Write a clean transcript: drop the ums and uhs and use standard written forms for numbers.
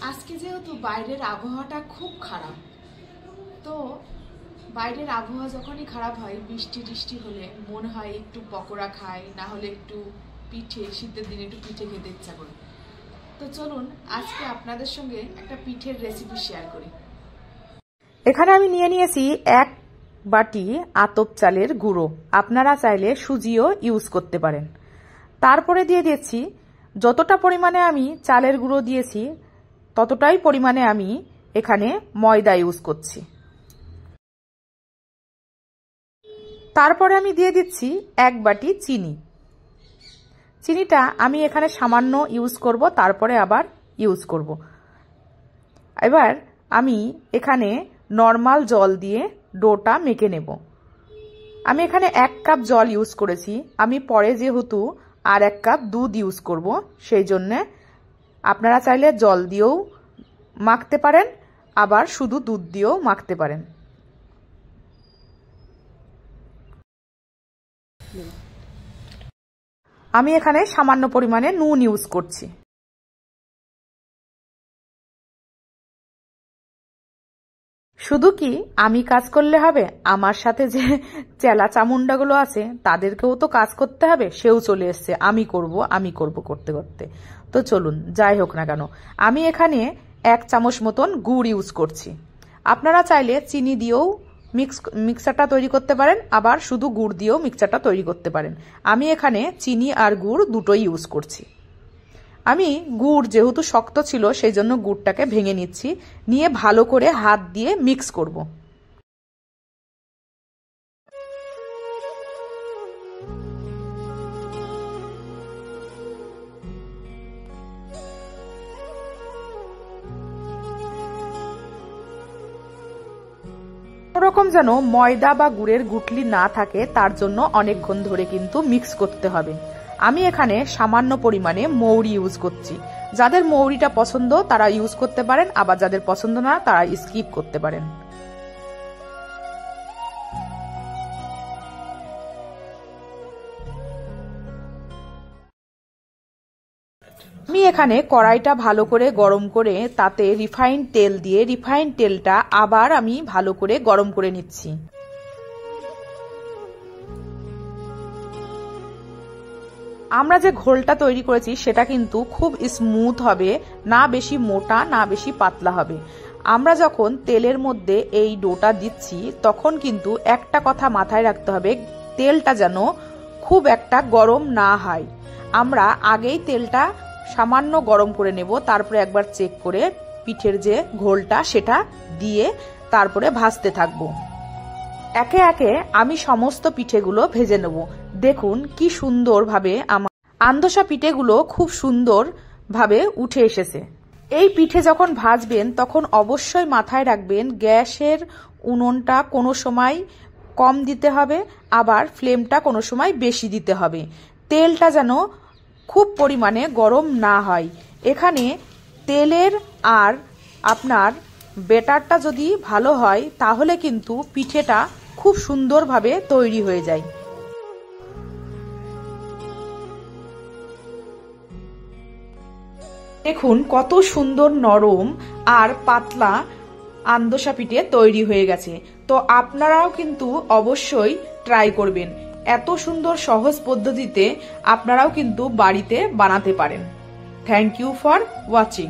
আজকে যেহেতু বাইরের আবহাওয়াটা খুব খারাপ, তো বাইরের আবহাওয়া যখনই খারাপ হয়, বৃষ্টি টিষ্টি হলে মনে হয় একটু পকোড়া খাই, না হলে একটু পিঠে, শীতের দিনে একটু পিঠে খেতে ইচ্ছা করে। তো চলুন আজকে আপনাদের সঙ্গে একটা পিঠের রেসিপি শেয়ার করি। এখানে আমি নিয়ে নিয়েছি 1 বাটি আতপ চালের গুঁড়ো, আপনারা চাইলে সুজিও ইউজ করতে পারেন। তারপরে দিয়ে দিয়েছি, যতটা পরিমাণে আমি চালের গুঁড়ো দিয়েছি ততটাই পরিমাণে আমি এখানে ময়দা ইউজ করছি। তারপরে আমি দিয়ে দিচ্ছি 1 বাটি চিনি। চিনিটা আমি এখানে সামান্য ইউজ করব, তারপরে আবার ইউজ করব। এবার আমি এখানে নর্মাল জল দিয়ে ডোটা মেখে নেব। আমি এখানে 1 কাপ জল ইউজ করেছি, আমি পরে যেহেতু আর 1 কাপ দুধ ইউজ করব, সেই জন্য আপনারা চাইলে জল দিয়েও মাখতে পারেন, আবার শুধু দুধ দিয়েও মাখতে পারেন। আমি এখানে সামান্য পরিমাণে নুন ইউজ করছি। শুধু কি আমি কাজ করলে হবে, আমার সাথে যে চেলা চামুন্ডাগুলো আছে তাদেরকেও তো কাজ করতে হবে। সেও চলে এসছে আমি করব করতে করতে। তো চলুন, যাই হোক না কেন, আমি এখানে 1 চামচ মতন গুড় ইউজ করছি। আপনারা চাইলে চিনি দিয়েও মিক্সারটা তৈরি করতে পারেন, আবার শুধু গুড় দিয়েও মিক্সারটা তৈরি করতে পারেন। আমি এখানে চিনি আর গুড় দুটোই ইউজ করছি। আমি গুড় যেহেতু শক্ত ছিল সেই জন্য গুড়টাকে ভেঙে নিচ্ছি, নিয়ে ভালো করে হাত দিয়ে মিক্স করব। কোনোরকম যেন ময়দা বা গুড়ের গুটলি না থাকে, তার জন্য অনেকক্ষণ ধরে কিন্তু মিক্স করতে হবে। আমি এখানে সামান্য পরিমাণে মৌরি ইউজ করছি। যাদের মৌরিটা পছন্দ তারা ইউজ করতে পারেন, আবার যাদের পছন্দ না তারা স্কিপ করতে পারেন। আমি এখানে কড়াইটা ভালো করে গরম করে তাতে রিফাইন্ড তেল দিয়ে রিফাইন্ড তেলটা আবার আমি ভালো করে গরম করে নিচ্ছি। আমরা যে ঘোলটা তৈরি করেছি সেটা কিন্তু খুব স্মুথ হবে, না বেশি মোটা না বেশি পাতলা হবে। আমরা যখন তেলের মধ্যে এই ডোটা দিচ্ছি তখন কিন্তু একটা কথা মাথায় রাখতে হবে, তেলটা যেন খুব একটা গরম না হয়। আমরা আগেই তেলটা সামান্য গরম করে নেব, তারপরে একবার চেক করে পিঠের যে ঘোলটা সেটা দিয়ে তারপরে ভাজতে থাকবো। একে একে আমি সমস্ত পিঠেগুলো ভেজে নেব। দেখুন কি সুন্দরভাবে আমার আন্দোসা পিঠেগুলো খুব সুন্দরভাবে উঠে এসেছে। এই পিঠে যখন ভাজবেন তখন অবশ্যই মাথায় রাখবেন গ্যাসের উনুনটা কোনো সময় কম দিতে হবে, আবার ফ্লেমটা কোনো সময় বেশি দিতে হবে। তেলটা যেন খুব পরিমাণে গরম না হয়। এখানে তেলের আর আপনার বেটারটা যদি ভালো হয় তাহলে কিন্তু পিঠেটা খুব সুন্দরভাবে তৈরি হয়ে যায়। দেখুন কত সুন্দর নরম আর পাতলা আন্দোসা পিঠে তৈরি হয়ে গেছে। তো আপনারাও কিন্তু অবশ্যই ট্রাই করবেন। এত সুন্দর সহজ পদ্ধতিতে আপনারাও কিন্তু বাড়িতে বানাতে পারেন। Thank you for watching.